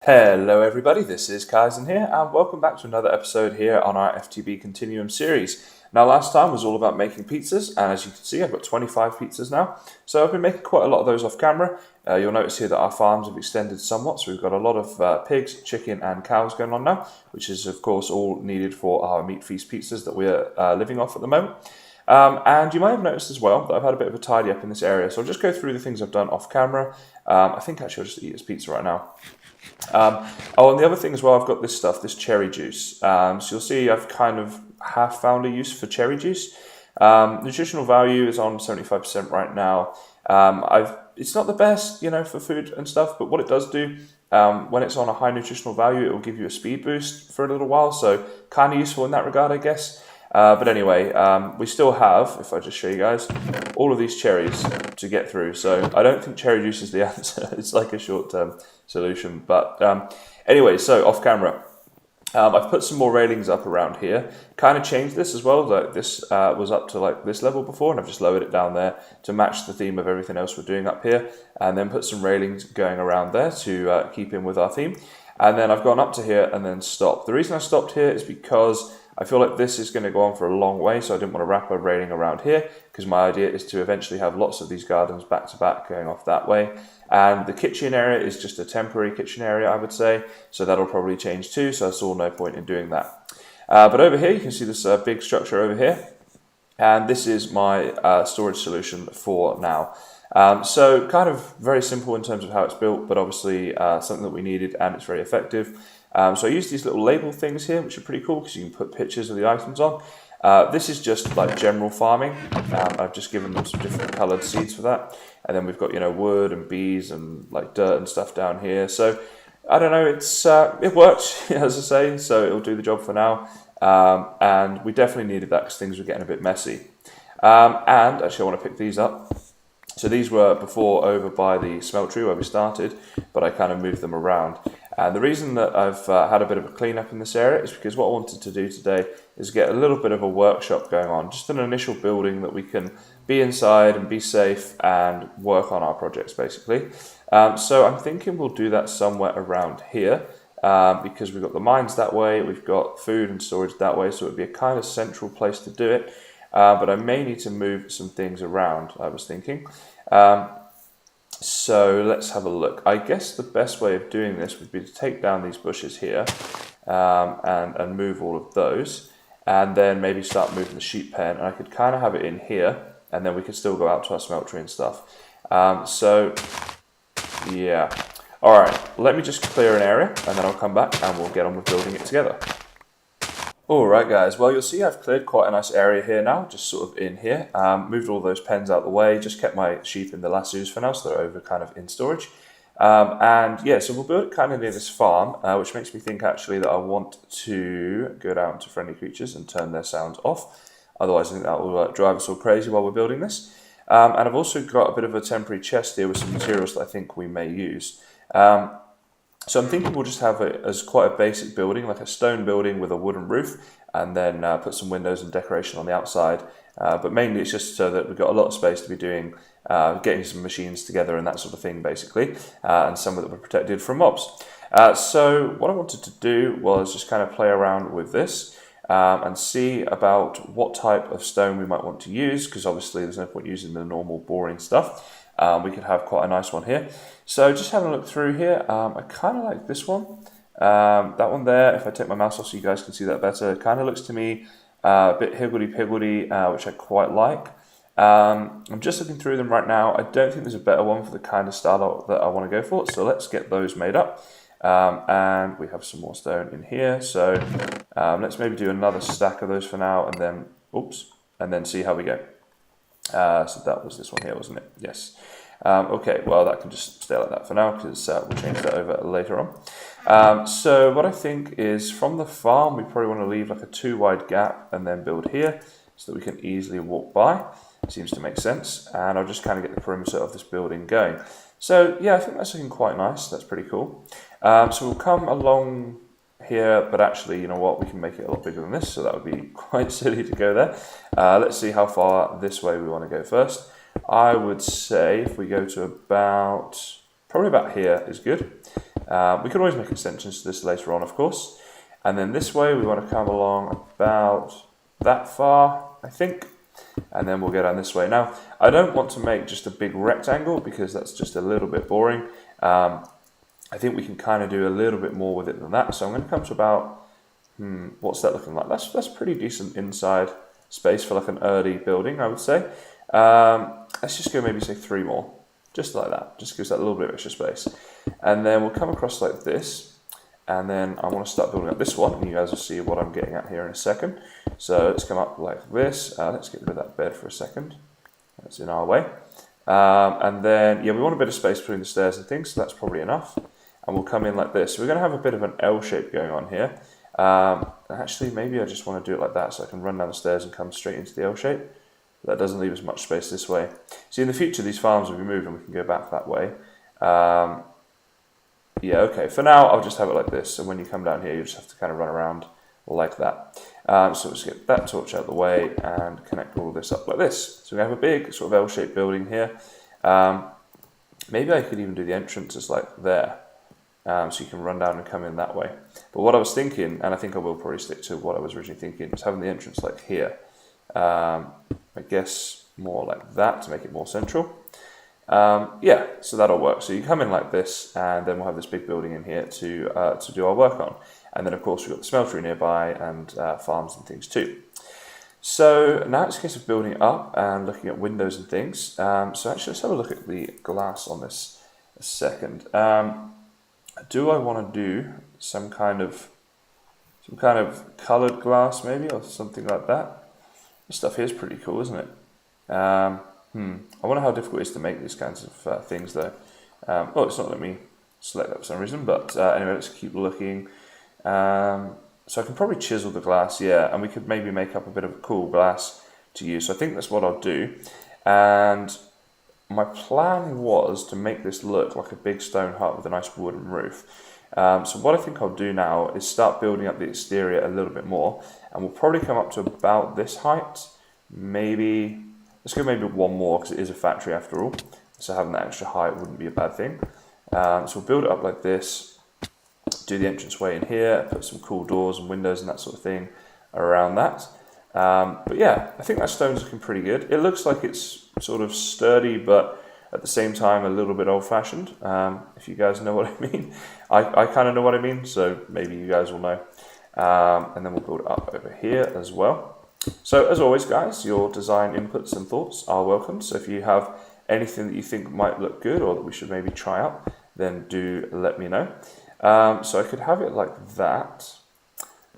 Hello everybody, this is Kysen here and welcome back to another episode here on our FTB Continuum series. Now last time was all about making pizzas, and as you can see I've got 25 pizzas now, so I've been making quite a lot of those off camera. You'll notice here that our farms have extended somewhat, so we've got a lot of pigs, chicken and cows going on now, which is of course all needed for our meat feast pizzas that we're living off at the moment. And you might have noticed as well that I've had a bit of a tidy up in this area, so I'll just go through the things I've done off camera. I think actually I'll just eat this pizza right now. And the other thing as well, I've got this stuff, this cherry juice. So you'll see I've kind of half found a use for cherry juice. Nutritional value is on 75% right now. It's not the best, for food and stuff, but what it does do, when it's on a high nutritional value, it will give you a speed boost for a little while. So kind of useful in that regard, I guess. But anyway, we still have, if I just show you guys, all of these cherries to get through. So I don't think cherry juice is the answer. It's like a short-term solution. But anyway, so off camera, I've put some more railings up around here. Kind of changed this as well. Like this was up to like this level before, and I've just lowered it down there to match the theme of everything else we're doing up here. And then put some railings going around there to keep in with our theme. And then I've gone up to here and then stopped. The reason I stopped here is because I feel like this is going to go on for a long way, so I didn't want to wrap a railing around here, because my idea is to eventually have lots of these gardens back to back going off that way. And the kitchen area is just a temporary kitchen area, I would say, so that'll probably change too, so I saw no point in doing that. But over here, you can see this big structure over here, and this is my storage solution for now. So kind of very simple in terms of how it's built, but obviously something that we needed, and it's very effective. So I use these little label things here, which are pretty cool because you can put pictures of the items on. This is just like general farming. I've just given them some different coloured seeds for that. And then we've got, wood and bees and like dirt and stuff down here. So I don't know, it works, as I say, so it'll do the job for now. And we definitely needed that because things were getting a bit messy. And actually I want to pick these up. So these were before over by the smeltery where we started, but I kind of moved them around. And the reason that I've had a bit of a clean up in this area is because what I wanted to do today is get a little bit of a workshop going on, just an initial building that we can be inside and be safe and work on our projects basically. So I'm thinking we'll do that somewhere around here because we've got the mines that way, we've got food and storage that way, so it would be a kind of central place to do it. But I may need to move some things around, I was thinking. So let's have a look. I guess the best way of doing this would be to take down these bushes here and move all of those, and then maybe start moving the sheep pen, and I could kind of have it in here, and then we could still go out to our smeltery and stuff. So yeah, all right, let me just clear an area and then I'll come back and we'll get on with building it together. Alright guys, well you'll see I've cleared quite a nice area here now, just sort of in here. Moved all those pens out of the way, just kept my sheep in the lassos for now, so they're over kind of in storage. And yeah, so we'll build it kind of near this farm, which makes me think actually that I want to go down to friendly creatures and turn their sounds off. Otherwise I think that will drive us all crazy while we're building this. And I've also got a bit of a temporary chest here with some materials that I think we may use. So I'm thinking we'll just have it as quite a basic building, like a stone building with a wooden roof, and then put some windows and decoration on the outside. But mainly it's just so that we've got a lot of space to be doing, getting some machines together and that sort of thing, basically, and somewhere that we're protected from mobs. So what I wanted to do was just kind of play around with this and see about what type of stone we might want to use, because obviously there's no point using the normal boring stuff. We could have quite a nice one here. So just having a look through here, I kind of like this one. That one there, if I take my mouse off so you guys can see that better, it kind of looks to me a bit higgledy-piggledy, which I quite like. I'm just looking through them right now. I don't think there's a better one for the kind of style that I want to go for, so let's get those made up. And we have some more stone in here, so let's maybe do another stack of those for now, and then, and then see how we go. So that was this one here, wasn't it? Yes. Okay, well that can just stay like that for now because we'll change that over later on. So what I think is from the farm we probably want to leave like a 2 wide gap and then build here so that we can easily walk by. Seems to make sense, and I'll just kind of get the perimeter of this building going. So yeah, I think that's looking quite nice. That's pretty cool. So we'll come along here, but actually, you know what, we can make it a lot bigger than this, so that would be quite silly to go there. Let's see how far this way we want to go first. I would say if we go to probably about here is good. We can always make extensions to this later on, of course. And then this way, we want to come along about that far, I think. And then we'll go down this way. Now, I don't want to make just a big rectangle because that's just a little bit boring. I think we can kind of do a little bit more with it than that. So I'm going to come to about, what's that looking like? That's pretty decent inside space for like an early building, I would say. Let's just go maybe say 3 more, just like that. Just gives that a little bit of extra space. And then we'll come across like this. And then I want to start building up this one, and you guys will see what I'm getting at here in a second. So let's come up like this. Let's get rid of that bed for a second. That's in our way. And then, yeah, we want a bit of space between the stairs and things, so that's probably enough. And we'll come in like this. So we're going to have a bit of an L shape going on here. Actually, maybe I just want to do it like that, so I can run down the stairs and come straight into the L shape. That doesn't leave us much space this way. See, in the future, these farms will be moved, and we can go back that way. Yeah, okay, for now, I'll just have it like this. So when you come down here, you just have to kind of run around like that. So let's get that torch out of the way and connect all of this up like this. So we have a big sort of L-shaped building here. Maybe I could even do the entrances like there. So you can run down and come in that way. But what I was thinking, and I think I will probably stick to what I was originally thinking, is having the entrance like here. I guess more like that to make it more central. Yeah, so that'll work. So you come in like this, and then we'll have this big building in here to do our work on. And then, of course, we've got the smeltery nearby and farms and things too. So now it's a case of building it up and looking at windows and things. So actually, let's have a look at the glass on this a second. Do I want to do some kind of coloured glass maybe, or something like that? This stuff here is pretty cool, isn't it? I wonder how difficult it is to make these kinds of things though. Well, it's not letting me select that for some reason, but anyway, let's keep looking. So I can probably chisel the glass, yeah, and we could maybe make up a bit of a cool glass to use. So I think that's what I'll do. And my plan was to make this look like a big stone hut with a nice wooden roof. So what I think I'll do now is start building up the exterior a little bit more, and we'll probably come up to about this height. Maybe, let's go maybe one more because it is a factory after all. So having that extra height wouldn't be a bad thing. So we'll build it up like this, do the entranceway in here, put some cool doors and windows and that sort of thing around that. But yeah, I think that stone's looking pretty good. It looks like it's sort of sturdy, but at the same time a little bit old-fashioned, if you guys know what I mean. I kind of know what I mean, so maybe you guys will know. And then we'll build it up over here as well. So as always, guys, your design inputs and thoughts are welcome. So if you have anything that you think might look good or that we should maybe try out, then do let me know. So I could have it like that,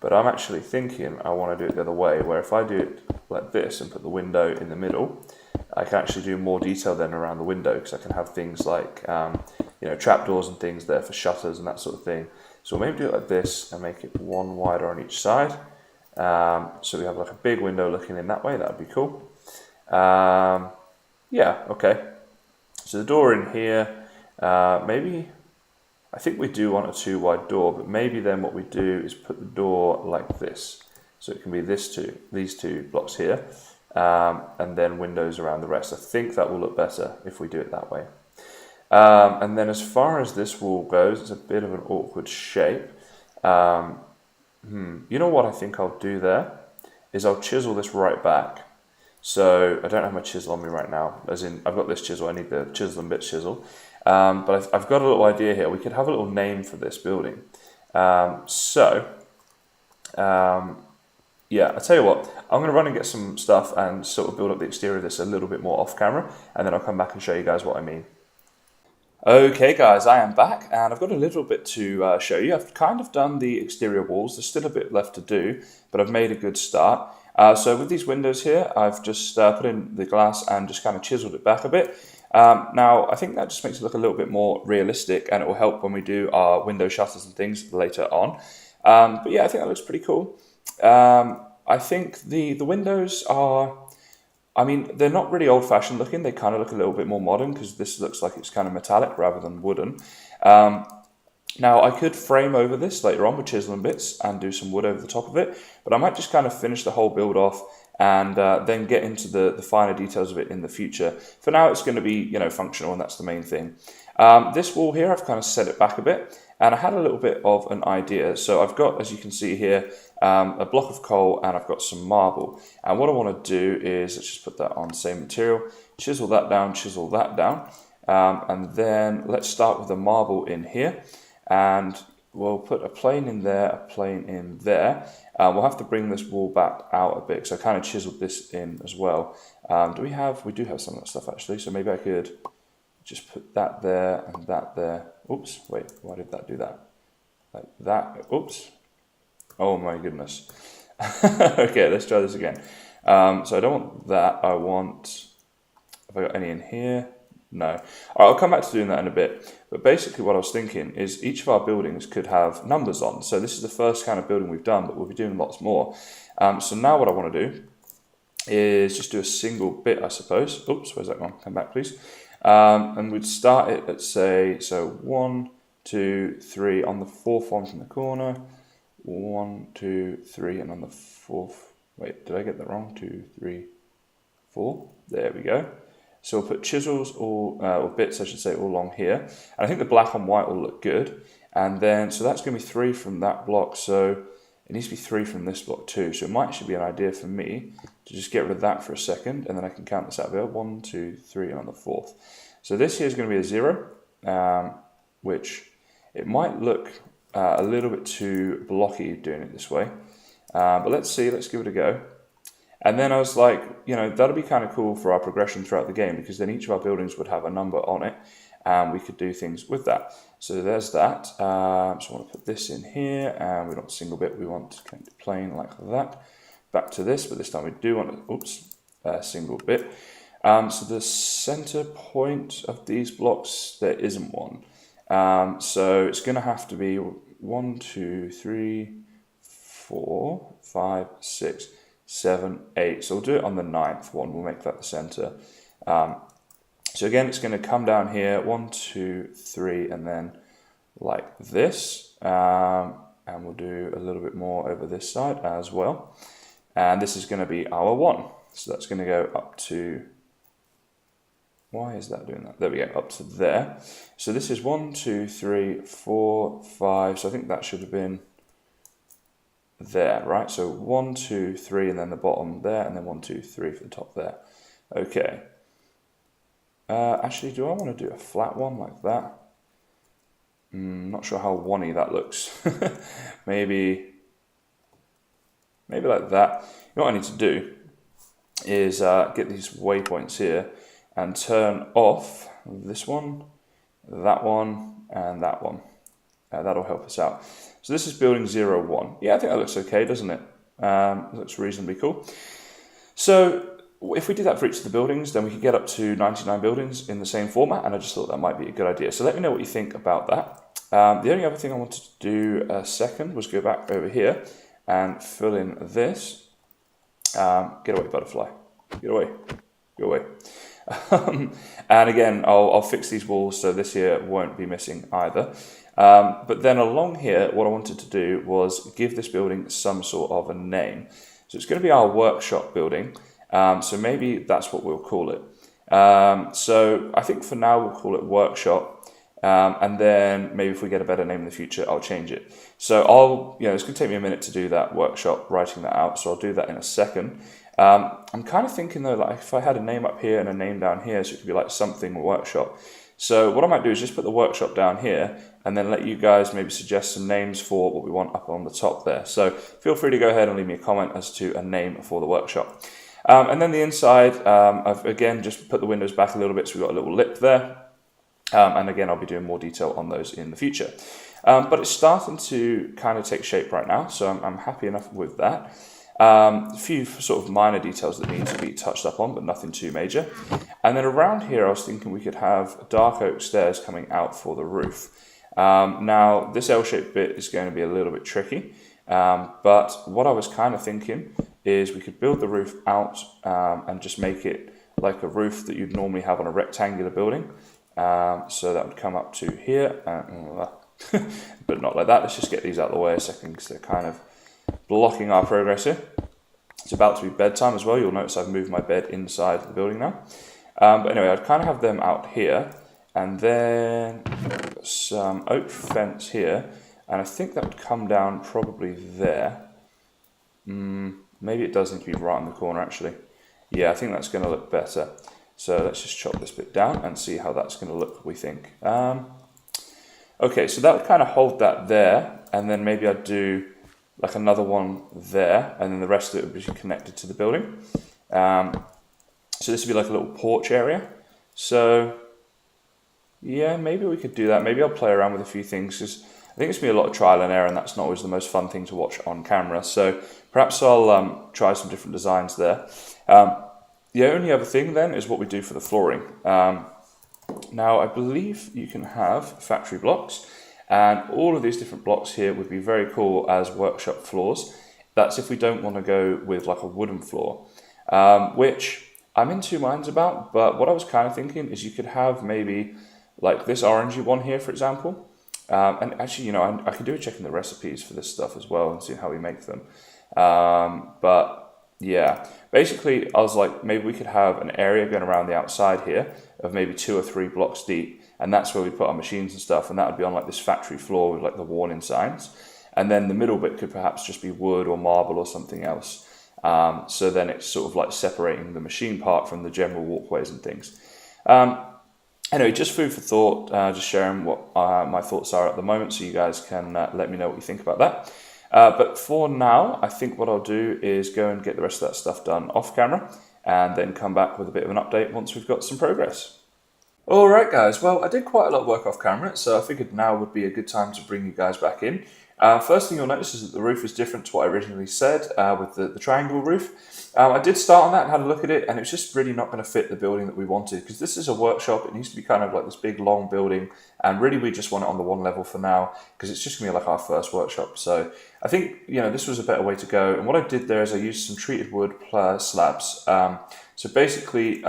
but I'm actually thinking I want to do it the other way, where if I do it like this and put the window in the middle, I can actually do more detail then around the window, because I can have things like trapdoors and things there for shutters and that sort of thing. So we'll maybe do it like this and make it one wider on each side. So we have like a big window looking in that way. That would be cool. Yeah, okay. So the door in here, maybe, I think we do want a 2-wide door, but maybe then what we do is put the door like this. So it can be these two blocks here, and then windows around the rest. I think that will look better if we do it that way. And then as far as this wall goes, it's a bit of an awkward shape. You know what I think I'll do there is I'll chisel this right back. So I don't have my chisel on me right now, as in I've got this chisel, I need the chisel and bits chisel. But I've got a little idea here. We could have a little name for this building. Yeah, I'll tell you what, I'm going to run and get some stuff and sort of build up the exterior of this a little bit more off camera, and then I'll come back and show you guys what I mean. Okay guys, I am back, and I've got a little bit to show you. I've kind of done the exterior walls. There's still a bit left to do, but I've made a good start. So with these windows here, I've just put in the glass and just kind of chiseled it back a bit. Now, I think that just makes it look a little bit more realistic, and it will help when we do our window shutters and things later on. But yeah, I think that looks pretty cool. I think the windows are, I mean, they're not really old-fashioned looking. They kind of look a little bit more modern, because this looks like it's kind of metallic rather than wooden. Now, I could frame over this later on with chisel and bits and do some wood over the top of it, but I might just kind of finish the whole build off and then get into the finer details of it in the future. For now, it's going to be, functional, and that's the main thing. This wall here, I've kind of set it back a bit, and I had a little bit of an idea. So I've got, as you can see here, a block of coal, and I've got some marble. And what I want to do is, let's just put that on the same material, chisel that down, and then let's start with the marble in here, and we'll put a plane in there, a plane in there. We'll have to bring this wall back out a bit, so I kind of chiseled this in as well. We do have some of that stuff actually, so maybe I could just put that there and that there. Oops, wait, why did that do that? Like that, oops. Oh my goodness. Okay, let's try this again. So I don't want that, have I got any in here? No. All right, I'll come back to doing that in a bit. But basically what I was thinking is each of our buildings could have numbers on. So this is the first kind of building we've done, but we'll be doing lots more. So now what I want to do is just do a single bit, I suppose. Oops, where's that gone? Come back, please. And we'd start it at, say, so 1, 2, 3 on the fourth one from the corner. 1, 2, 3, and on the fourth. Wait, did I get that wrong? 2, 3, 4. There we go. So we'll put chisels or bits, I should say, all along here. And I think the black on white will look good. And then, so that's going to be 3 from that block. So it needs to be 3 from this block too. So it might actually be an idea for me to just get rid of that for a second, and then I can count this out there. 1, 2, 3, and on the fourth. So this here is going to be a 0, which it might look a little bit too blocky doing it this way. But let's see, let's give it a go. And then I was like, you know, that'll be kind of cool for our progression throughout the game, because then each of our buildings would have a number on it, and we could do things with that. So there's that. So I want to put this in here, and we don't want a single bit, we want kind of plain like that. Back to this, but this time we do want a single bit. So the center point of these blocks, there isn't one. So it's going to have to be 1, 2, 3, 4, 5, 6, 7, 8. So we'll do it on the 9th one. We'll make that the center. So again, it's going to come down here, 1, 2, 3, and then like this. And we'll do a little bit more over this side as well. And this is going to be our 1. So that's going to go up to, why is that doing that? There we go, up to there. So this is 1, 2, 3, 4, 5. So I think that should have been there, right? So 1, 2, 3, and then the bottom there, and then 1, 2, 3 for the top there. Okay. Actually, do I want to do a flat one like that? Not sure how one-y that looks. maybe like that. You know what I need to do is get these waypoints here and turn off this one, that one, and that one. That'll help us out. So this is building 0, 1. Yeah, I think that looks okay, doesn't it? It looks reasonably cool. So if we did that for each of the buildings, then we could get up to 99 buildings in the same format, and I just thought that might be a good idea. So let me know what you think about that. The only other thing I wanted to do a second was go back over here and fill in this. Get away, butterfly. Get away. Go away. And again, I'll fix these walls so this here won't be missing either. But then along here, what I wanted to do was give this building some sort of a name. So it's going to be our workshop building. So maybe that's what we'll call it. So I think for now we'll call it workshop. And then maybe if we get a better name in the future, I'll change it. So it's going to take me a minute to do that workshop, writing that out. So I'll do that in a second. I'm kind of thinking though, like if I had a name up here and a name down here, so it could be like something workshop. So what I might do is just put the workshop down here and then let you guys maybe suggest some names for what we want up on the top there. So feel free to go ahead and leave me a comment as to a name for the workshop. And then the inside, I've again just put the windows back a little bit so we've got a little lip there. And again, I'll be doing more detail on those in the future. But it's starting to kind of take shape right now, so I'm happy enough with that. A few sort of minor details that need to be touched up on, but nothing too major. And then around here, I was thinking we could have dark oak stairs coming out for the roof. Now, this L-shaped bit is going to be a little bit tricky, but what I was kind of thinking is we could build the roof out and just make it like a roof that you'd normally have on a rectangular building. So that would come up to here, but not like that. Let's just get these out of the way a second because they're kind of blocking our progress here. It's about to be bedtime as well. You'll notice I've moved my bed inside the building now. But anyway, I'd kind of have them out here. and then some oak fence here, and I think that would come down probably there. Maybe it does need to be right in the corner actually. Yeah, I think that's going to look better. So let's just chop this bit down and see how that's going to look, we think. Okay, so that would kind of hold that there, and then maybe I'd do like another one there, and then the rest of it would be connected to the building. So this would be like a little porch area. So yeah, maybe we could do that. Maybe I'll play around with a few things, because I think it's going to be a lot of trial and error, and that's not always the most fun thing to watch on camera. So perhaps I'll try some different designs there. The only other thing then is what we do for the flooring. Now I believe you can have factory blocks, and all of these different blocks here would be very cool as workshop floors. That's if we don't want to go with like a wooden floor, which I'm in two minds about, but what I was kind of thinking is you could have maybe like this orangey one here, for example. And actually, you know, I could do a check in the recipes for this stuff as well and see how we make them. But yeah, basically I was like, maybe we could have an area going around the outside here of maybe 2 or 3 blocks deep, and that's where we put our machines and stuff, and that would be on like this factory floor with like the warning signs. And then the middle bit could perhaps just be wood or marble or something else. So then it's sort of like separating the machine part from the general walkways and things. Anyway, just food for thought, just sharing what my thoughts are at the moment, so you guys can let me know what you think about that. But for now, I think what I'll do is go and get the rest of that stuff done off camera, and then come back with a bit of an update once we've got some progress. Alright guys, well I did quite a lot of work off camera, so I figured now would be a good time to bring you guys back in. First thing you'll notice is that the roof is different to what I originally said with the triangle roof. I did start on that and had a look at it, and it's just really not going to fit the building that we wanted, because this is a workshop. It needs to be kind of like this big long building, and really we just want it on the one level for now, because it's just going to be like our first workshop. So I think, you know, this was a better way to go, and what I did there is I used some treated wood plus slabs. So basically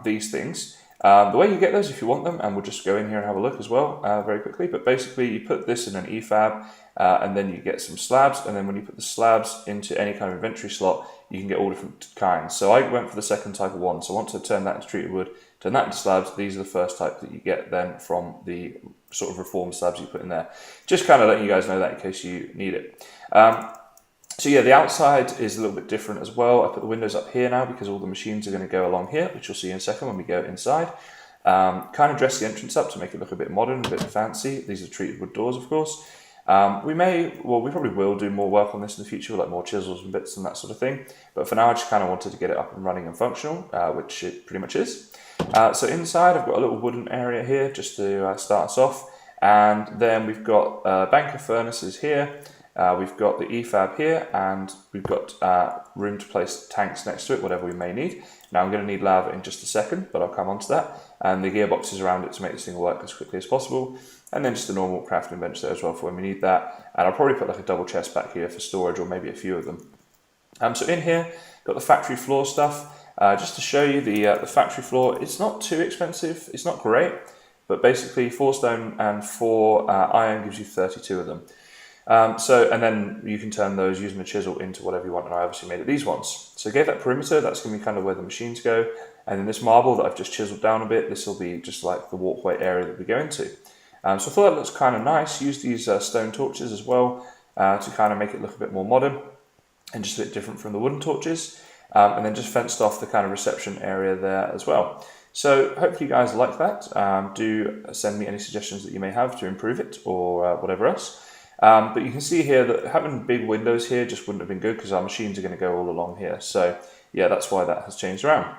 these things. The way you get those, if you want them, and we'll just go in here and have a look as well very quickly, but basically you put this in an Ep5, and then you get some slabs, and then when you put the slabs into any kind of inventory slot, you can get all different kinds. So I went for the second type of one, so once I turn that into treated wood, turn that into slabs, these are the first type that you get then from the sort of reformed slabs you put in there. Just kind of letting you guys know that in case you need it. So yeah, the outside is a little bit different as well. I put the windows up here now because all the machines are going to go along here, which you'll see in a second when we go inside. Kind of dress the entrance up to make it look a bit modern, a bit fancy. These are treated wood doors, of course. We probably will do more work on this in the future, like more chisels and bits and that sort of thing. But for now, I just kind of wanted to get it up and running and functional, which it pretty much is. So inside, I've got a little wooden area here just to start us off. And then we've got bank of furnaces here. We've got the Ep5 here, and we've got room to place tanks next to it, whatever we may need. Now I'm going to need lava in just a second, but I'll come on to that. And the gearboxes around it to make this thing work as quickly as possible. And then just a normal crafting bench there as well for when we need that. And I'll probably put like a double chest back here for storage, or maybe a few of them. So in here, got the factory floor stuff. Just to show you the factory floor, it's not too expensive, it's not great, but basically 4 stone and 4 iron gives you 32 of them. And then you can turn those using a chisel into whatever you want, and I obviously made it these ones. So I gave that perimeter, that's going to be kind of where the machines go, and then this marble that I've just chiseled down a bit, this will be just like the walkway area that we go into. So I thought that looks kind of nice. Use these stone torches as well to kind of make it look a bit more modern and just a bit different from the wooden torches, and then just fenced off the kind of reception area there as well. So hopefully you guys like that. Do send me any suggestions that you may have to improve it, or whatever else. But you can see here that having big windows here just wouldn't have been good, because our machines are going to go all along here. So yeah, that's why that has changed around.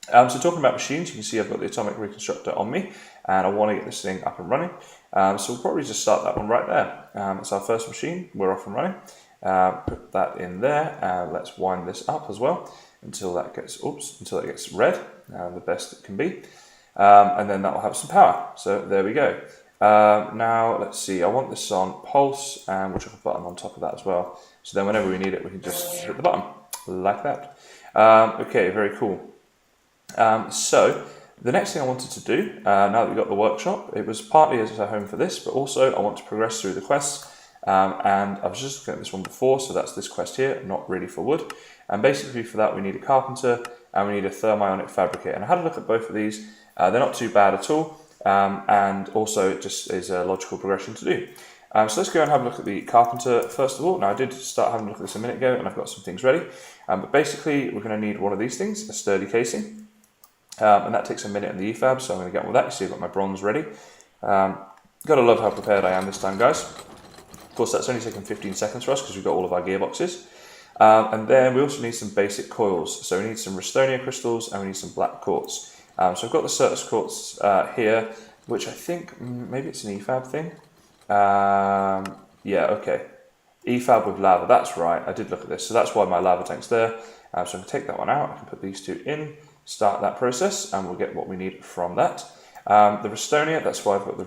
So talking about machines, you can see I've got the atomic reconstructor on me, and I want to get this thing up and running. So we'll probably just start that one right there. It's our first machine, we're off and running. Put that in there, and let's wind this up as well until that gets red, the best it can be. And then that will have some power. So there we go. Now let's see, I want this on pulse, and we'll chuck a button on top of that as well. So then whenever we need it, we can just hit the button like that. Okay, very cool. So the next thing I wanted to do, now that we've got the workshop, it was partly as a home for this, but also I want to progress through the quests. And I was just looking at this one before, so that's this quest here, not really for wood. And basically for that we need a carpenter, and we need a thermionic fabricator. And I had a look at both of these. They're not too bad at all. and also it just is a logical progression to do. So let's go and have a look at the carpenter first of all. Now I did start having a look at this a minute ago and I've got some things ready, but basically we're going to need one of these things, a sturdy casing, and that takes a minute in the Ep5, so I'm going to get on with that. You see I've got my bronze ready. Gotta love how prepared I am this time, guys. Of course that's only taken 15 seconds for us because we've got all of our gearboxes. And then we also need some basic coils, so we need some Restonia crystals and we need some black quartz. So I've got the Certus quartz here, which I think maybe it's an Ep5 thing. Yeah, okay. Ep5 with lava, that's right, I did look at this, so that's why my lava tank's there. So I can take that one out, I can put these two in, start that process, and we'll get what we need from that. The Restonia, that's why I've got the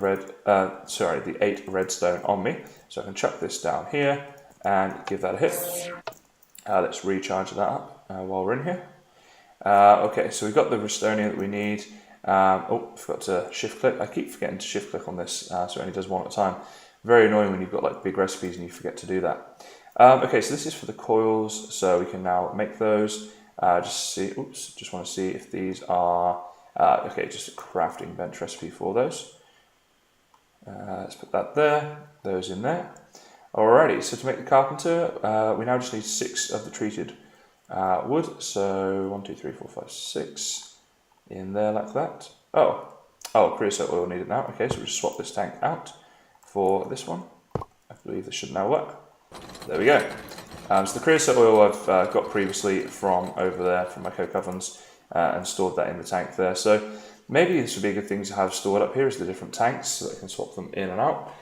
the 8 redstone on me, so I can chuck this down here and give that a hit. Let's recharge that up while we're in here. Okay, so we've got the Restonia that we need. Oh, forgot to shift click. I keep forgetting to shift click on this, so it only does one at a time. Very annoying when you've got like big recipes and you forget to do that. Okay, so this is for the coils, so we can now make those. Just want to see if these are okay. Just a crafting bench recipe for those. Let's put that there. Those in there. Alrighty. So to make the carpenter, we now just need 6 of the treated wood. So 1, 2, 3, 4, 5, 6 in there like that. Oh, creosote oil needed now. Okay, so we just swap this tank out for this one. I believe this should now work. There we go. So the creosote oil I've got previously from over there from my coke ovens and stored that in the tank there. So maybe this would be a good thing to have stored up here is the different tanks so that I can swap them in and out.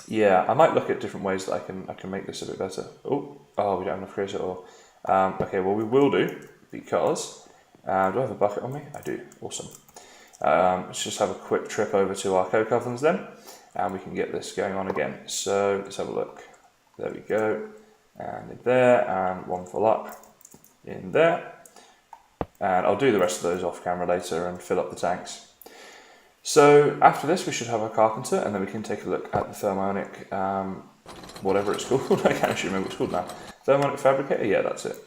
Yeah, I might look at different ways that I can make this a bit better. Oh, we don't have enough creosote oil. Okay, well we will do because do I have a bucket on me? I do. Awesome. Let's just have a quick trip over to our coke ovens then, and we can get this going on again. So let's have a look. There we go, and in there, and one full up in there, and I'll do the rest of those off camera later and fill up the tanks. So after this we should have our carpenter, and then we can take a look at the thermionic, whatever it's called. I can't actually remember what it's called now. Thermionic fabricator, yeah, that's it.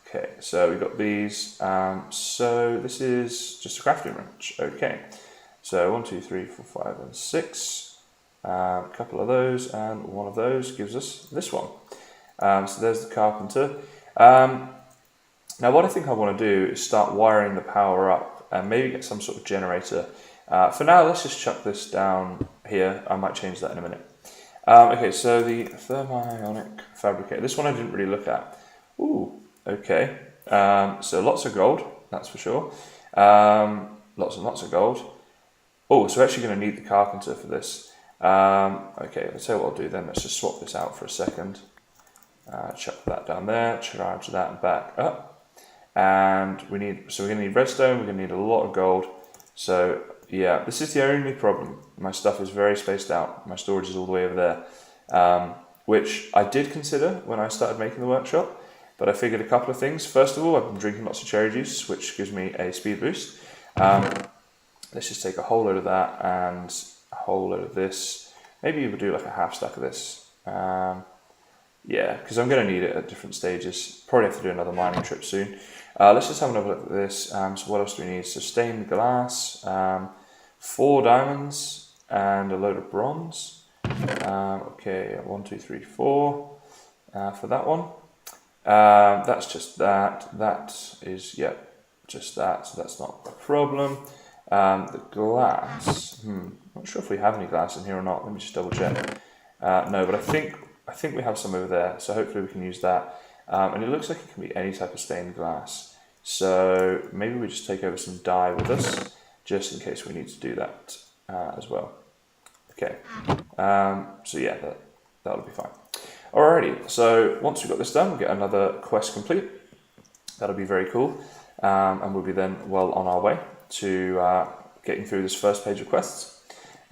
Okay, so we've got these, so this is just a crafting wrench. Okay, so 1, 2, 3, 4, 5 and 6. A couple of those, and one of those gives us this one. So there's the carpenter. Now what I think I want to do is start wiring the power up and maybe get some sort of generator. For now, let's just chuck this down here. I might change that in a minute. Okay, so the thermionic fabricator. This one I didn't really look at. Ooh, okay. So lots of gold, that's for sure. Lots and lots of gold. Oh, so we're actually going to need the carpenter for this. Okay, let's tell you what I'll do then. Let's just swap this out for a second. Chuck that down there, charge that back up. And we're going to need redstone, we're going to need a lot of gold. So yeah, this is the only problem. My stuff is very spaced out. My storage is all the way over there, which I did consider when I started making the workshop, but I figured a couple of things. First of all, I've been drinking lots of cherry juice, which gives me a speed boost. Let's just take a whole load of that and a whole load of this. Maybe we'll do like a half stack of this. Yeah, because I'm going to need it at different stages. Probably have to do another mining trip soon. Let's just have another look at this. So what else do we need? So stained glass, 4 diamonds, and a load of bronze. Okay, 1, 2, 3, 4 for that one. That's just that. That is, yeah, just that. So that's not a problem. The glass. Not sure if we have any glass in here or not. Let me just double check. No, but I think we have some over there. So hopefully we can use that. And it looks like it can be any type of stained glass. So maybe we just take over some dye with us, just in case we need to do that as well. Okay. So yeah, that'll be fine. Alrighty. So once we've got this done, we'll get another quest complete. That'll be very cool. And we'll be then well on our way to getting through this first page of quests.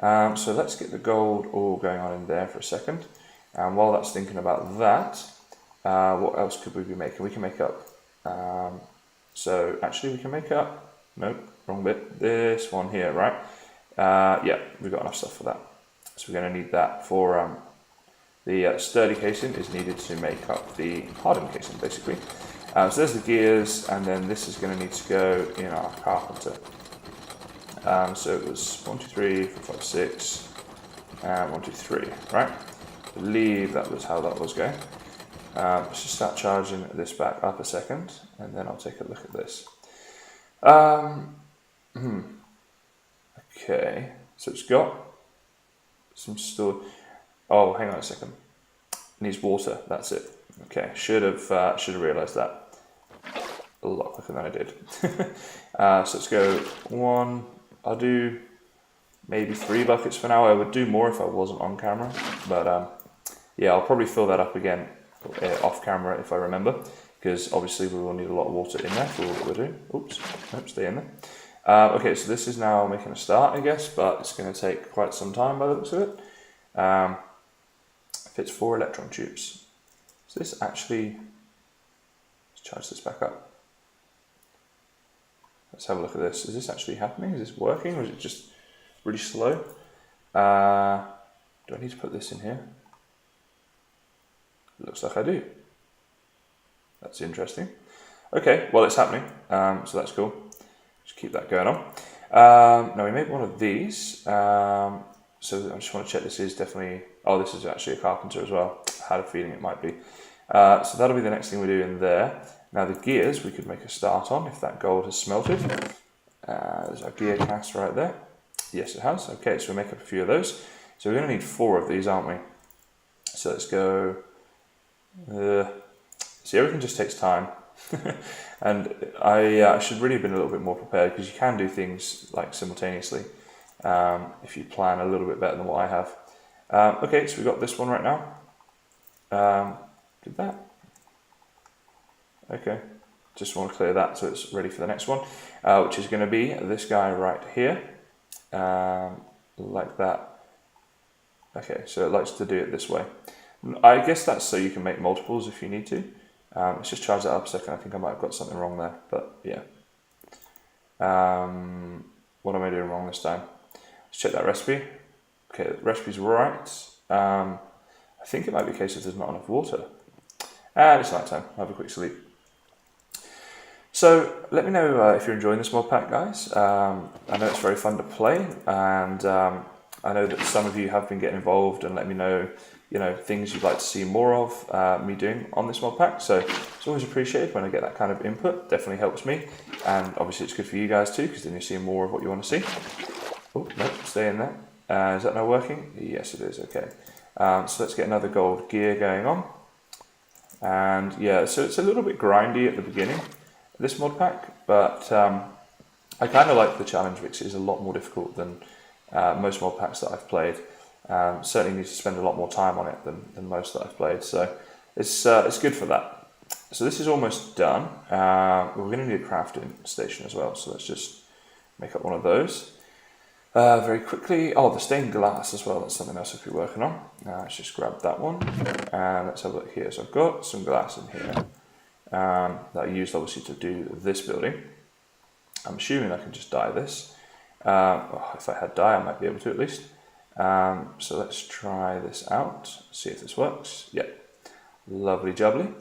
So let's get the gold all going on in there for a second. And while that's thinking about that, what else could we be making? We can make up, so actually we can make up, nope, wrong bit, this one here, right? Yeah, we've got enough stuff for that. So we're going to need that for, the sturdy casing is needed to make up the hardened casing, basically. So there's the gears, and then this is going to need to go in our carpenter. So it was 1, 2, 3, 4, 5, 6, and 1, 2, 3, right? I believe that was how that was going. Let's just start charging this back up a second, and then I'll take a look at this. Okay, so it's got some store. Oh, hang on a second. It needs water. That's it. Okay, should have realised that a lot quicker than I did. So let's go 1. I'll do maybe 3 buckets for now. I would do more if I wasn't on camera, but yeah, I'll probably fill that up again off camera if I remember, because obviously we will need a lot of water in there for what we're doing. Oops, nope, stay in there. Okay, so this is now making a start, I guess, but it's going to take quite some time by the looks of it. Fits 4 electron tubes. So this actually, let's charge this back up. Let's have a look at this. Is this actually happening? Is this working, or is it just really slow? Do I need to put this in here? Looks like I do. That's interesting. Okay, well, it's happening, so that's cool. Just keep that going on. Now we made one of these, so I just want to check this is definitely, oh, this is actually a carpenter as well. I had a feeling it might be. So that'll be the next thing we do in there. Now the gears we could make a start on if that gold has smelted. There's our gear cast right there. Yes, it has. Okay, so we'll make up a few of those. So we're going to need 4 of these, aren't we? So let's go. See, everything just takes time. And I should really have been a little bit more prepared, because you can do things like simultaneously if you plan a little bit better than what I have. Okay, so we've got this one right now. Did that? Okay, just want to clear that so it's ready for the next one, which is going to be this guy right here, like that. Okay, so it likes to do it this way. I guess that's so you can make multiples if you need to. Let's just charge that up a second. I think I might have got something wrong there, but yeah. What am I doing wrong this time? Let's check that recipe. Okay, the recipe's right. I think it might be a case of there's not enough water. And it's night time. Have a quick sleep. So let me know if you're enjoying this mod pack, guys. I know it's very fun to play, and I know that some of you have been getting involved and let me know, things you'd like to see more of me doing on this mod pack. So it's always appreciated when I get that kind of input. Definitely helps me, and obviously it's good for you guys too, because then you're seeing more of what you want to see. Oh, no, stay in there. Is that now working? Yes, it is. Okay. So let's get another gold gear going on. And yeah, so it's a little bit grindy at the beginning, this mod pack, but I kind of like the challenge, which is a lot more difficult than most mod packs that I've played. Certainly need to spend a lot more time on it than most that I've played, so it's good for that. So this is almost done. We're going to need a crafting station as well, so let's just make up one of those very quickly. Oh, the stained glass as well, that's something else I'll be working on. Let's just grab that one, and let's have a look here. So I've got some glass in here that I used obviously to do this building. I'm assuming I can just dye this. If I had dye, I might be able to at least. So let's try this out, see if this works. Yep, lovely jubbly.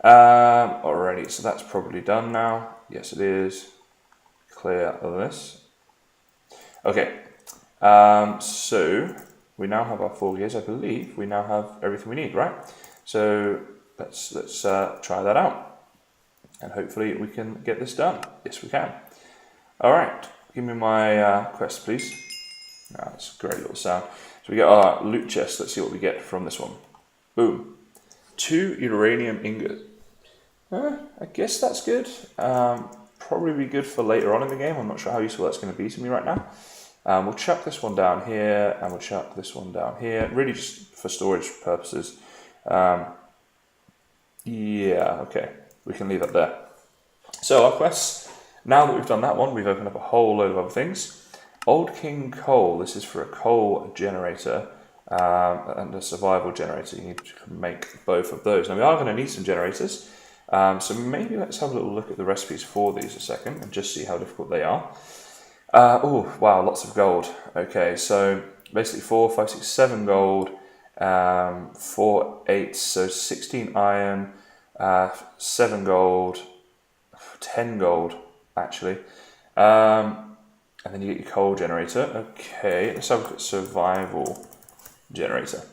Alrighty, so that's probably done now. Yes, it is. Clear of this. Okay, so we now have our 4 gears. I believe we now have everything we need, right? So let's try that out, and hopefully we can get this done. Yes, we can. All right, give me my quest, please. That's a great little sound. So we get our loot chest. Let's see what we get from this one. Boom. 2 uranium ingots. I guess that's good. Probably be good for later on in the game. I'm not sure how useful that's going to be to me right now. We'll chuck this one down here, and we'll chuck this one down here. Really just for storage purposes. Yeah, okay. We can leave that there. So our quests, now that we've done that one, we've opened up a whole load of other things. Old King Coal, this is for a coal generator and a survival generator. You need to make both of those. Now we are going to need some generators, so maybe let's have a little look at the recipes for these a second and just see how difficult they are. Oh wow, lots of gold. Okay, so basically 4, 5, 6, 7 gold, 4, 8, so 16 iron, 7 gold, 10 gold actually. And then you get your coal generator. Okay, let's have a look at survival generator.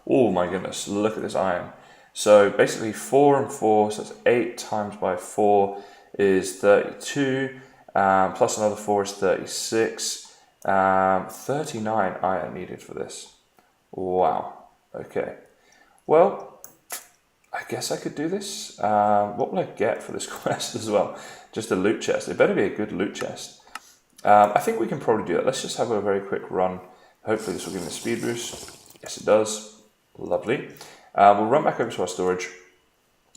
Oh my goodness, look at this iron. So basically 4 and 4, so that's 8 times by 4 is 32, plus another 4 is 36. 39 iron needed for this. Wow, okay. Well, I guess I could do this. What will I get for this quest as well? Just a loot chest. It better be a good loot chest. I think we can probably do that. Let's just have a very quick run. Hopefully this will give me a speed boost. Yes, it does. Lovely. We'll run back over to our storage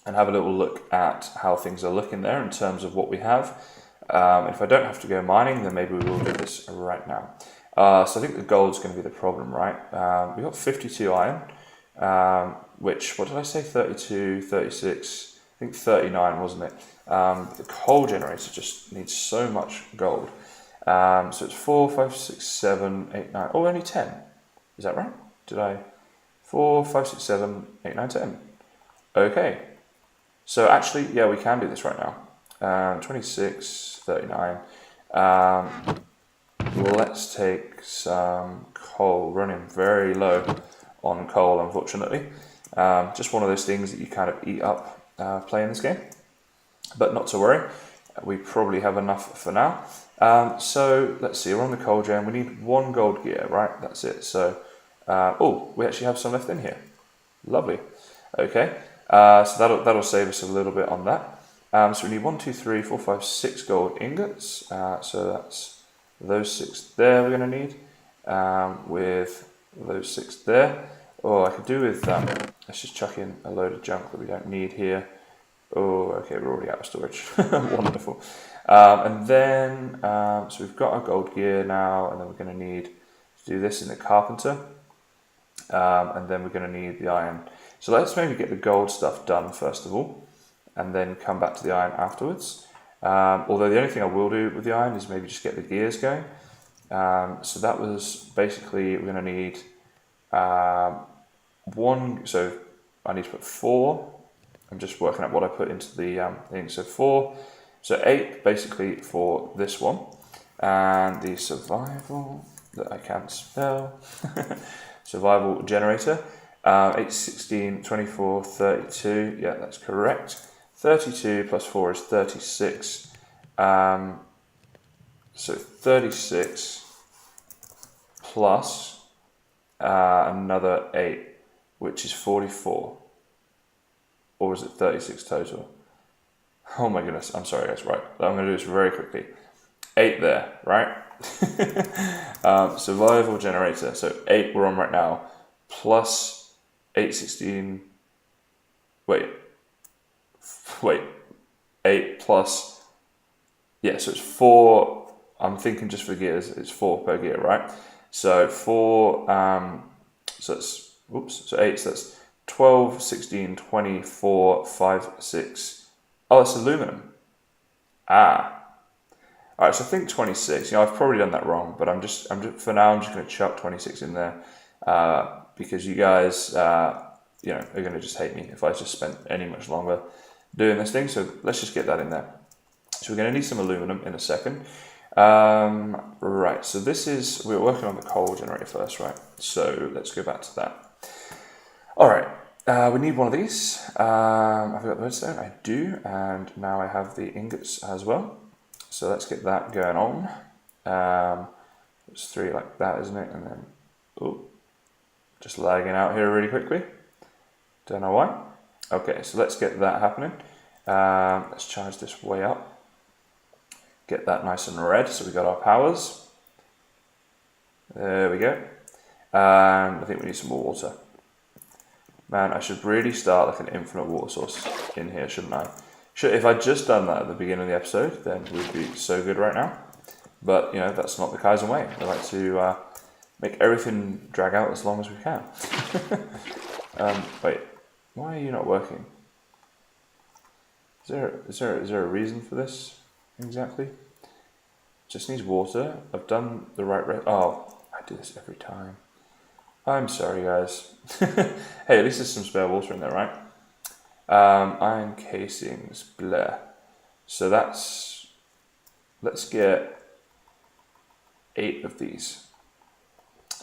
and have a little look at how things are looking there in terms of what we have. If I don't have to go mining, then maybe we will do this right now. So I think the gold's going to be the problem, right? We've got 52 iron, which, what did I say, 32, 36, I think 39, wasn't it? The coal generator just needs so much gold. So it's 4, 5, 6, 7, 8, 9, oh, only 10. Is that right? Did I? 4, 5, 6, 7, 8, 9, 10. Okay. So actually, yeah, we can do this right now. 26, 39. Let's take some coal, running very low on coal, unfortunately. Just one of those things that you kind of eat up playing this game. But not to worry, we probably have enough for now. So let's see, we're on the coal gen. We need 1 gold gear, right? That's it. So, oh, we actually have some left in here. Lovely. Okay, so that'll save us a little bit on that. So we need 1, 2, 3, 4, 5, 6 gold ingots. So that's those 6 there we're going to need, with those 6 there. Oh, I could do with let's just chuck in a load of junk that we don't need here. Oh, okay, we're already out of storage. Wonderful. And then, so we've got our gold gear now, and then we're going to need to do this in the carpenter. And then we're going to need the iron. So let's maybe get the gold stuff done first of all, and then come back to the iron afterwards. Although the only thing I will do with the iron is maybe just get the gears going. So that was basically, we're going to need 1, so I need to put 4. I'm just working out what I put into the thing. So 4, so 8 basically for this one. And the survival that I can't spell. Survival generator. 8, 16, 24, 32. Yeah, that's correct. 32 plus 4 is 36. So 36 plus another 8, which is 44. Or is it 36 total? Oh my goodness, I'm sorry guys, right. I'm going to do this very quickly. 8 there, right? Survival generator, so 8 we're on right now, plus 8, 16, wait, 8 plus, yeah, so it's 4, I'm thinking just for gears, it's 4 per gear, right? So 4, so it's, oops, so 8, so that's 12, 16, 24, 5, 6. Oh, it's aluminum. Ah. Alright, so I think 26. I've probably done that wrong, but I'm just for now, I'm just going to chuck 26 in there, because you guys, are going to just hate me if I just spent any much longer doing this thing. So let's just get that in there. So we're going to need some aluminum in a second. Right, so we're working on the coal generator first, right? So let's go back to that. All right, we need one of these. I've got the redstone, I do, and now I have the ingots as well. So let's get that going on. It's 3 like that, isn't it? And then, oh, just lagging out here really quickly. Don't know why. Okay, so let's get that happening. Let's charge this way up. Get that nice and red, so we got our powers. There we go. And I think we need some more water. Man, I should really start like an infinite water source in here, shouldn't I? If I'd just done that at the beginning of the episode, then we'd be so good right now. But, that's not the Kysen way. We like to make everything drag out as long as we can. Wait, why are you not working? Is there a reason for this exactly? Just needs water. I've done the right rate. Oh, I do this every time. I'm sorry, guys. Hey, at least there's some spare water in there, right? Iron casings, blah. So let's get 8 of these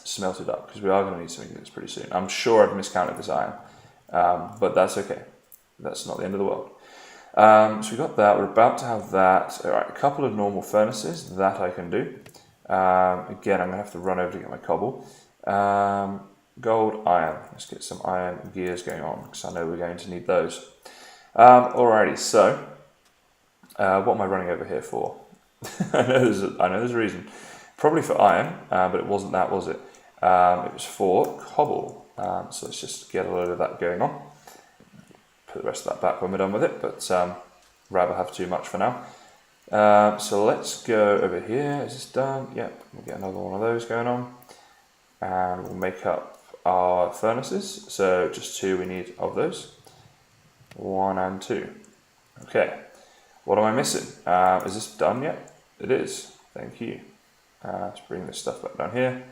smelted up, because we are going to need some ingots pretty soon. I'm sure I've miscounted this iron, but that's okay. That's not the end of the world. So we got that. We're about to have that. All right, a couple of normal furnaces that I can do. Again, I'm going to have to run over to get my cobble. Gold, iron. Let's get some iron gears going on, because I know we're going to need those. Alrighty, so what am I running over here for? I know there's a reason. Probably for iron, but it wasn't that, was it? It was for cobble. So let's just get a load of that going on. Put the rest of that back when we're done with it, but rather have too much for now. So let's go over here. Is this done? Yep, we'll get another one of those going on. And we'll make up our furnaces. So just 2 we need of those. 1 and 2. Okay, what am I missing? Is this done yet? It is, thank you. Let's bring this stuff back down here.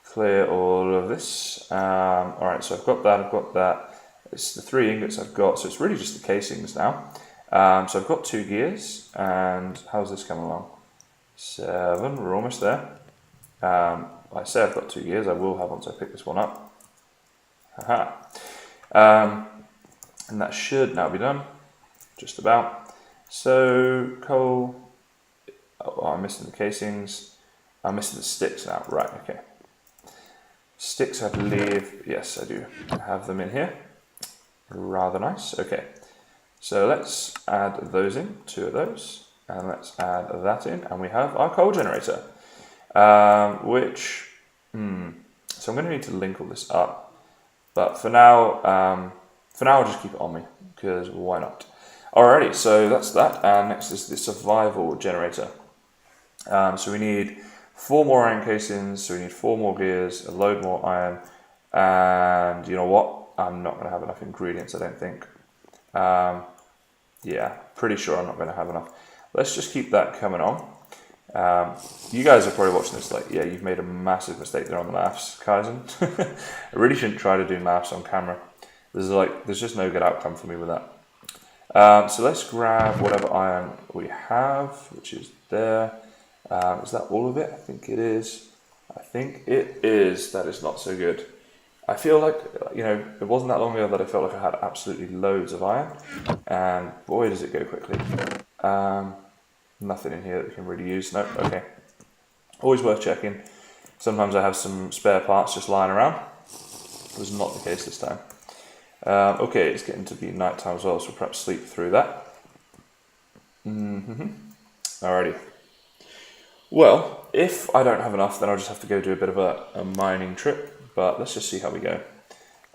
Clear all of this. Alright, so I've got that. It's the 3 ingots I've got, so it's really just the casings now. So I've got 2 gears, and how's this coming along? 7, we're almost there. I say I've got 2 gears, I will have once I pick this one up. Haha. And that should now be done, just about. So, coal, oh, I'm missing the casings. I'm missing the sticks now, right, okay. Sticks, I believe, yes I do have them in here. Rather nice, okay. So let's add those in, 2 of those, and let's add that in, and we have our coal generator. So I'm going to need to link all this up, but for now I'll just keep it on me, because why not? Alrighty, so that's that, and next is the survival generator. So we need 4 more iron casings, so we need 4 more gears, a load more iron, and you know what? I'm not going to have enough ingredients, I don't think. Yeah, pretty sure I'm not going to have enough. Let's just keep that coming on. You guys are probably watching this like, yeah, you've made a massive mistake there on the maths, Kysen. I really shouldn't try to do maths on camera. There's just no good outcome for me with that. So let's grab whatever iron we have, which is there. Is that all of it? I think it is. I think it is. That is not so good. I feel like, you know, it wasn't that long ago that I felt like I had absolutely loads of iron, and boy does it go quickly. Nothing in here that we can really use. No, okay. Always worth checking. Sometimes I have some spare parts just lying around. It was not the case this time. Okay, it's getting to be night time as well, so we'll perhaps sleep through that. Alrighty. Well, if I don't have enough, then I'll just have to go do a bit of a mining trip. But let's just see how we go.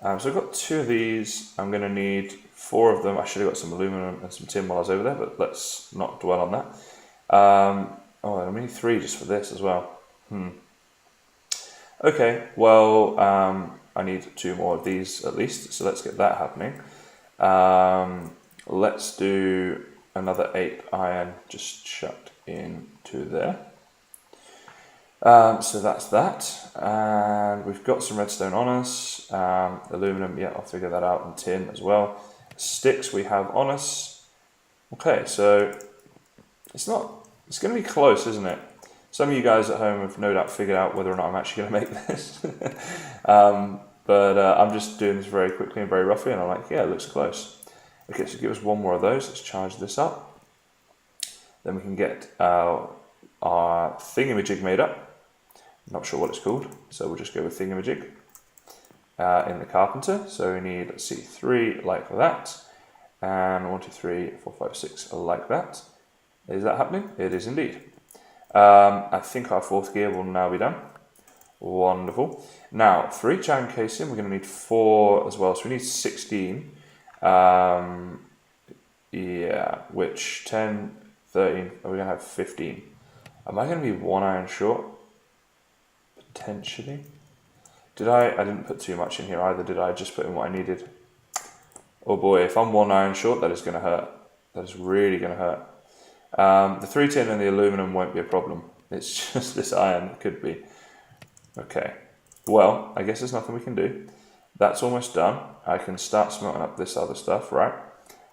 So I've got 2 of these. I'm going to need 4 of them. I should have got some aluminum and some tin while I was over there, but let's not dwell on that. Oh, I need 3 just for this as well. Okay, well, I need 2 more of these at least, so let's get that happening. Let's do another 8 iron just chucked into there. So that's that, and we've got some redstone on us, aluminum, yeah, I'll figure that out, and tin as well. Sticks we have on us. Okay, so it's going to be close, isn't it? Some of you guys at home have no doubt figured out whether or not I'm actually going to make this. But I'm just doing this very quickly and very roughly, and I'm like, yeah, it looks close. Okay, so give us 1 more of those. Let's charge this up. Then we can get our thingamajig made up. Not sure what it's called, so we'll just go with thingamajig in the carpenter. So we need, let's see, 3 like that, and 1, 2, 3, 4, 5, 6 like that. Is that happening? It is indeed. I think our 4th gear will now be done. Wonderful. Now, for each iron casing, we're going to need 4 as well, so we need 16. Yeah, which 10, 13, we're going to have 15. Am I going to be 1 iron short? Potentially. I didn't put too much in here either, did I? Just put in what I needed. Oh boy, if I'm 1 iron short, that is going to hurt. That is really going to hurt. The 3 tin and the aluminum won't be a problem. It's just this iron that could be. Okay. Well, I guess there's nothing we can do. That's almost done. I can start smelting up this other stuff, right?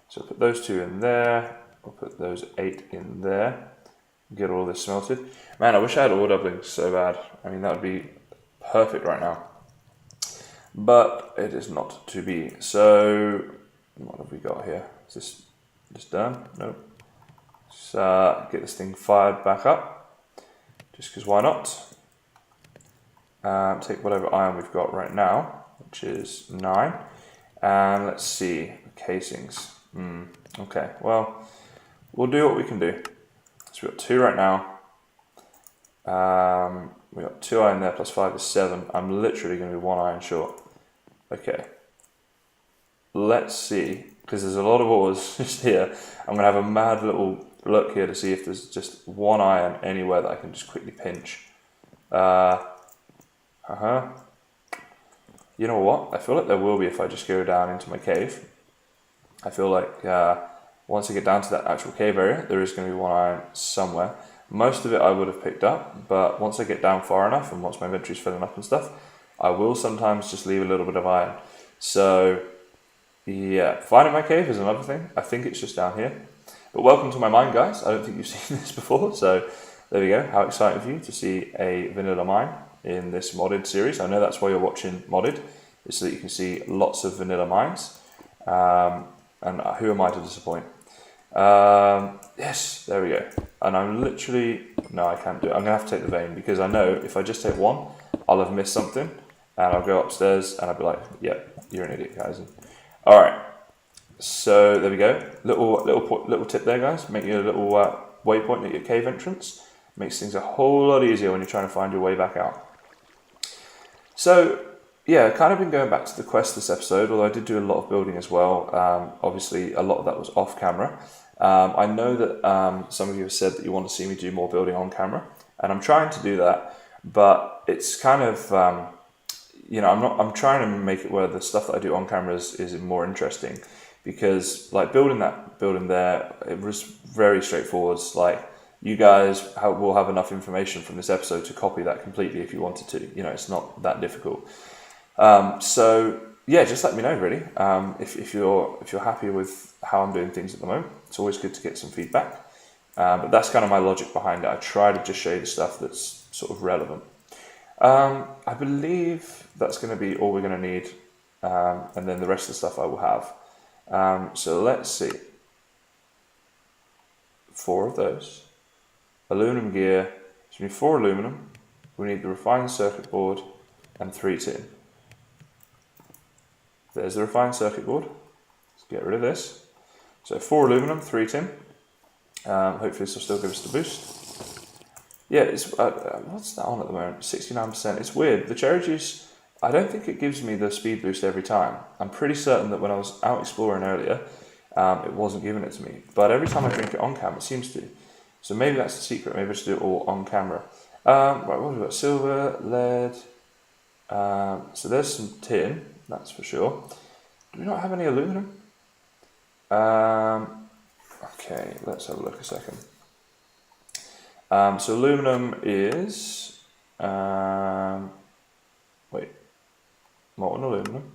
So I'll put those 2 in there. I'll put those 8 in there. get all this smelted. Man, I wish I had ore doublings so bad. I mean, that would be perfect right now. But it is not to be. So, what have we got here? Is this done? Nope. Let's get this thing fired back up. Just because why not? Take whatever iron we've got right now, which is 9. And let's see, casings. Okay, well, we'll do what we can do. So we've got 2 right now. We've got 2 iron there, plus 5 is 7. I'm literally going to be 1 iron short. Okay. Let's see, because there's a lot of ores just here. I'm going to have a mad little look here to see if there's just 1 iron anywhere that I can just quickly pinch. You know what? I feel like there will be if I just go down into my cave. I feel like once I get down to that actual cave area, there is going to be 1 iron somewhere. Most of it I would have picked up, but once I get down far enough and once my inventory's filling up and stuff, I will sometimes just leave a little bit of iron. So, yeah, finding my cave is another thing. I think it's just down here. But welcome to my mine, guys. I don't think you've seen this before, so there we go. How exciting for you to see a vanilla mine in this modded series. I know that's why you're watching modded, is so that you can see lots of vanilla mines. And who am I to disappoint? Yes, there we go. And I'm literally, no, I can't do it. I'm gonna have to take the vein because I know if I just take 1, I'll have missed something, and I'll go upstairs and I'll be like, yeah, you're an idiot, Kysen. All right, so there we go. Little tip there, guys. Make your little waypoint at your cave entrance. Makes things a whole lot easier when you're trying to find your way back out. So, yeah, kind of been going back to the quest this episode, although I did do a lot of building as well. Obviously, a lot of that was off camera. I know that some of you have said that you want to see me do more building on camera, and I'm trying to do that, but it's kind of, I'm trying to make it where the stuff that I do on camera is more interesting, because like building there, it was very straightforward. Like, you guys will have enough information from this episode to copy that completely if you wanted to. It's not that difficult. So yeah, just let me know really. If you're happy with how I'm doing things at the moment, it's always good to get some feedback. But that's kind of my logic behind it. I try to just show you the stuff that's sort of relevant. I believe that's going to be all we're going to need, and then the rest of the stuff I will have. So let's see. 4 of those. Aluminum gear. So we need 4 aluminum. We need the refined circuit board and 3 tin. There's the refined circuit board. Let's get rid of this. So 4 aluminum, 3 tin. Hopefully this will still give us the boost. Yeah, it's what's that on at the moment? 69%. It's weird. The cherry juice, I don't think it gives me the speed boost every time. I'm pretty certain that when I was out exploring earlier, it wasn't giving it to me. But every time I drink it on camera, it seems to. So maybe that's the secret. Maybe I should do it all on camera. Right, what have we got? Silver, lead. So there's some tin, that's for sure. Do we not have any aluminum? Okay, let's have a look a second. So aluminum is, molten aluminum,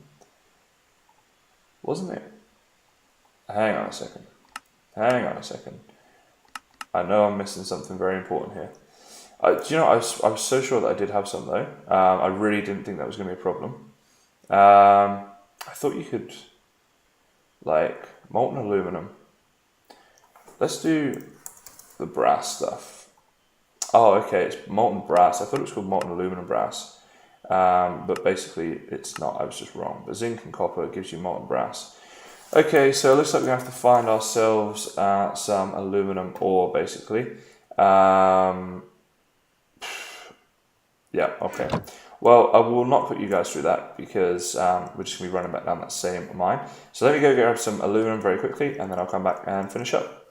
wasn't it? Hang on a second. I know I'm missing something very important here. Do you know, I was so sure that I did have some though. I really didn't think that was going to be a problem. I thought you could, like, molten aluminum. Let's do the brass stuff. Oh, okay, it's molten brass. I thought it was called molten aluminum brass. But basically it's not, I was just wrong. But zinc and copper gives you molten brass. Okay, so it looks like we have to find ourselves some aluminum ore, basically. Yeah, okay. Well, I will not put you guys through that because we're just going to be running back down that same mine. So let me go grab some aluminum very quickly and then I'll come back and finish up.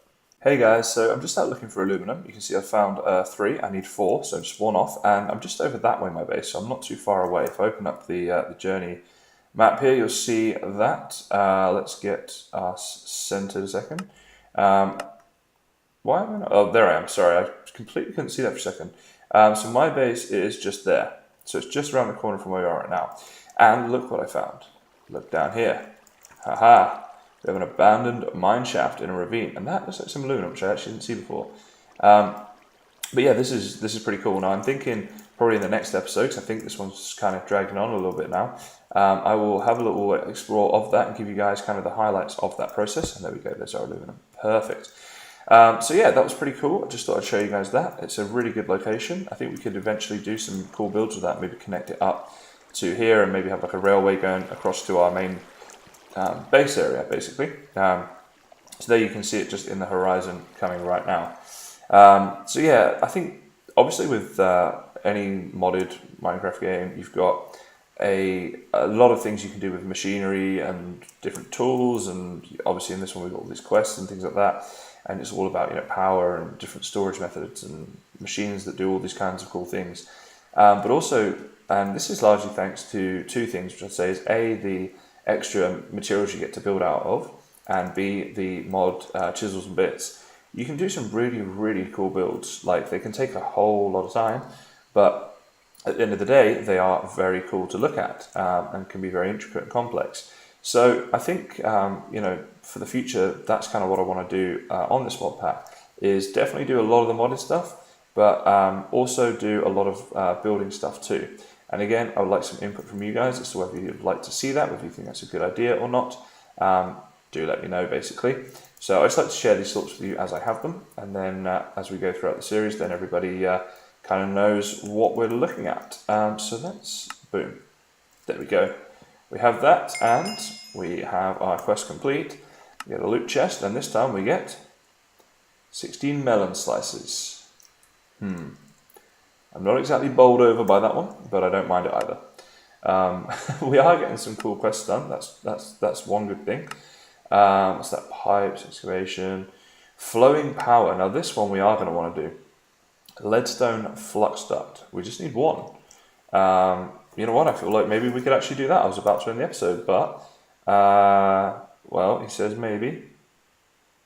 Hey guys, so I'm just out looking for aluminum. You can see I found 3, I need 4, so just 1 off. And I'm just over that way, my base, so I'm not too far away. If I open up the journey map here, you'll see that. Let's get us centered a second. Why am I not? Oh, there I am. Sorry, I completely couldn't see that for a second. So my base is just there. So it's just around the corner from where we are right now. And look what I found. Look down here. Haha. We have an abandoned mine shaft in a ravine. And that looks like some aluminum, which I actually didn't see before. But yeah, this is pretty cool. Now I'm thinking probably in the next episode, 'cause I think this one's kind of dragging on a little bit now. I will have a little explore of that and give you guys kind of the highlights of that process. And there we go, there's our aluminum. Perfect. So yeah, that was pretty cool. I just thought I'd show you guys that. It's a really good location. I think we could eventually do some cool builds with that, maybe connect it up to here and maybe have like a railway going across to our main base area, basically. So there you can see it just in the horizon coming right now. So yeah, I think obviously with any modded Minecraft game, you've got a lot of things you can do with machinery and different tools, and obviously in this one we've got all these quests and things like that, and it's all about, you know, power and different storage methods and machines that do all these kinds of cool things. But also, and this is largely thanks to two things, which I'd say is A, the extra materials you get to build out of, and B, the mod chisels and bits. You can do some really, really cool builds. Like, they can take a whole lot of time, but at the end of the day, they are very cool to look at and can be very intricate and complex. So I think, you know, for the future, that's kind of what I want to do on this mod pack, is definitely do a lot of the modded stuff, but also do a lot of building stuff too. And again, I would like some input from you guys as to whether you'd like to see that, whether you think that's a good idea or not. Do let me know, basically. So I just like to share these thoughts with you as I have them, and then as we go throughout the series, then everybody kind of knows what we're looking at. So that's, boom, there we go. We have that, and we have our quest complete. We get a loot chest, and this time we get 16 melon slices. I'm not exactly bowled over by that one, but I don't mind it either. We are getting some cool quests done. That's one good thing. What's that? Pipes, excavation, flowing power. Now this one we are going to want to do. Leadstone flux duct. We just need one. You know what? I feel like maybe we could actually do that. I was about to end the episode, but well, he says maybe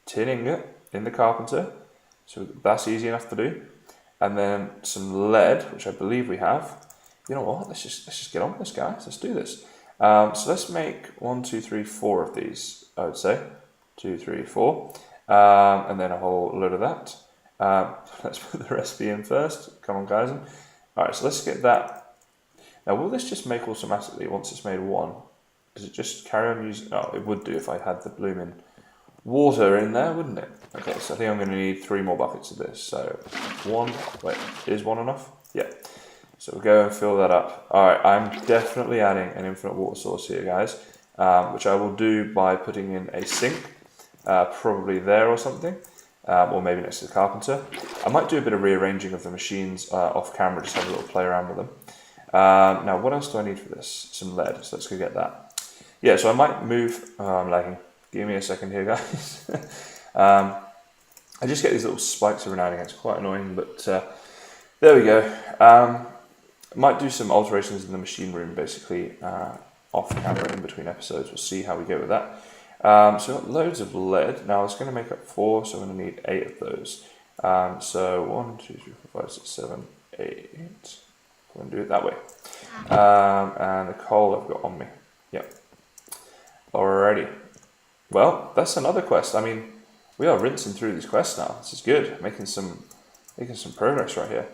tin ingot in the carpenter. So that's easy enough to do. And then some lead, which I believe we have. You know what? Let's just get on with this, guys. Let's do this. So let's make 1, 2, 3, 4 of these, I would say. 2, 3, 4. And then a whole load of that. Let's put the recipe in first. Come on, Kysen. Alright, so let's get that. Now, will this just make automatically once it's made one? Does it just carry on using... Oh, it would do if I had the blooming water in there, wouldn't it? Okay, so I think I'm going to need 3 more buckets of this. So, 1. Wait, is 1 enough? Yeah. So we'll go and fill that up. Alright, I'm definitely adding an infinite water source here, guys, which I will do by putting in a sink, probably there or something, or maybe next to the carpenter. I might do a bit of rearranging of the machines off camera, just have a little play around with them. Now, what else do I need for this? Some lead, so let's go get that. Yeah, so I might move... Oh, I'm lagging. Give me a second here, guys. I just get these little spikes every now and again. It's quite annoying, but there we go. I might do some alterations in the machine room, basically, off camera in between episodes. We'll see how we go with that. So we've got loads of lead. Now it's going to make up 4, so I'm going to need 8 of those. So 1, 2, 3, 4, 5, 6, 7, 8. I'm going to do it that way. And the coal I've got on me. Yep. Alrighty. Well, that's another quest. I mean, we are rinsing through these quests now. This is good. Making some progress right here.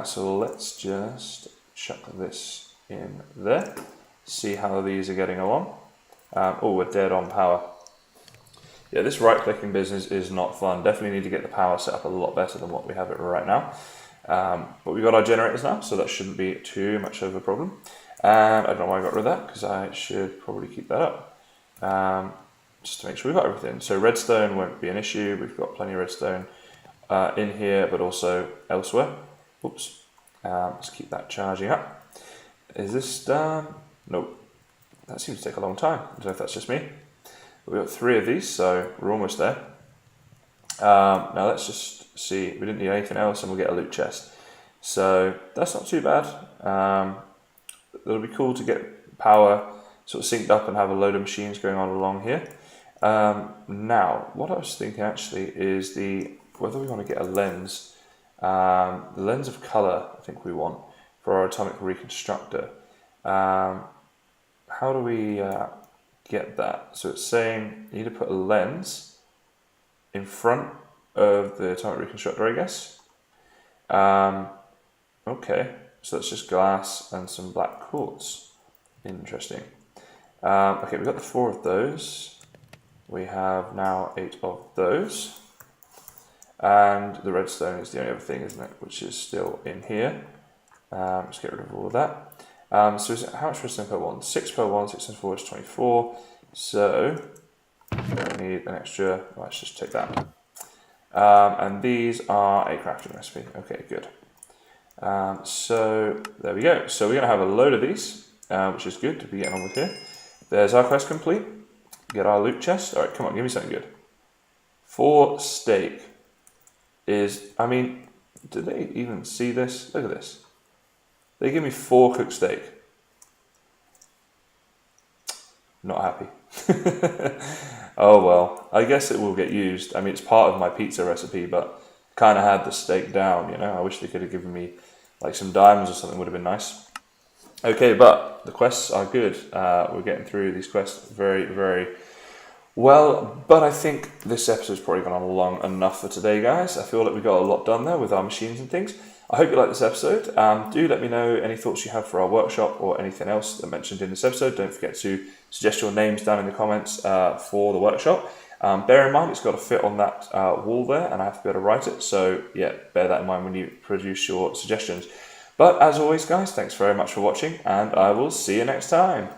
So let's just chuck this in there. See how these are getting along. Oh, we're dead on power. Yeah, this right-clicking business is not fun. Definitely need to get the power set up a lot better than what we have it right now. But we've got our generators now, so that shouldn't be too much of a problem. And I don't know why I got rid of that, because I should probably keep that up. Just to make sure we've got everything. So redstone won't be an issue. We've got plenty of redstone in here, but also elsewhere. Oops. Let's keep that charging up. Is this done? Nope. That seems to take a long time. I don't know if that's just me. But we've got 3 of these, so we're almost there. Now let's just see. We didn't need anything else, and we'll get a loot chest. So that's not too bad. It'll be cool to get power sort of synced up and have a load of machines going on along here. Now, what I was thinking actually is whether we want to get a lens. The lens of color, I think we want for our atomic reconstructor. How do we get that? So it's saying you need to put a lens in front of the atomic reconstructor, I guess. Okay, so that's just glass and some black quartz. Interesting. Okay, we've got the 4 of those. We have now 8 of those. And the redstone is the only other thing, isn't it? Which is still in here. Let's get rid of all of that. So how much redstone per one? 6 per one, 6 times 4 is 24. So we need an extra, let's just take that. And these are a crafting recipe. Okay, good. So there we go. So we're going to have a load of these, which is good to be getting on with here. There's our quest complete. Get our loot chest. All right, come on, give me something good. 4 steak is, I mean, do they even see this? Look at this. They give me 4 cooked steak. Not happy. Oh well, I guess it will get used. I mean, it's part of my pizza recipe, but kind of had the steak down, you know. I wish they could have given me like some diamonds or something, would have been nice. Okay, but the quests are good. We're getting through these quests very, very well, but I think this episode's probably gone on long enough for today, guys. I feel like we got a lot done there with our machines and things. I hope you like this episode. Do let me know any thoughts you have for our workshop or anything else that I mentioned in this episode. Don't forget to suggest your names down in the comments for the workshop. Bear in mind it's got to fit on that wall there, and I have to be able to write it. So yeah, bear that in mind when you produce your suggestions. But as always, guys, thanks very much for watching, and I will see you next time.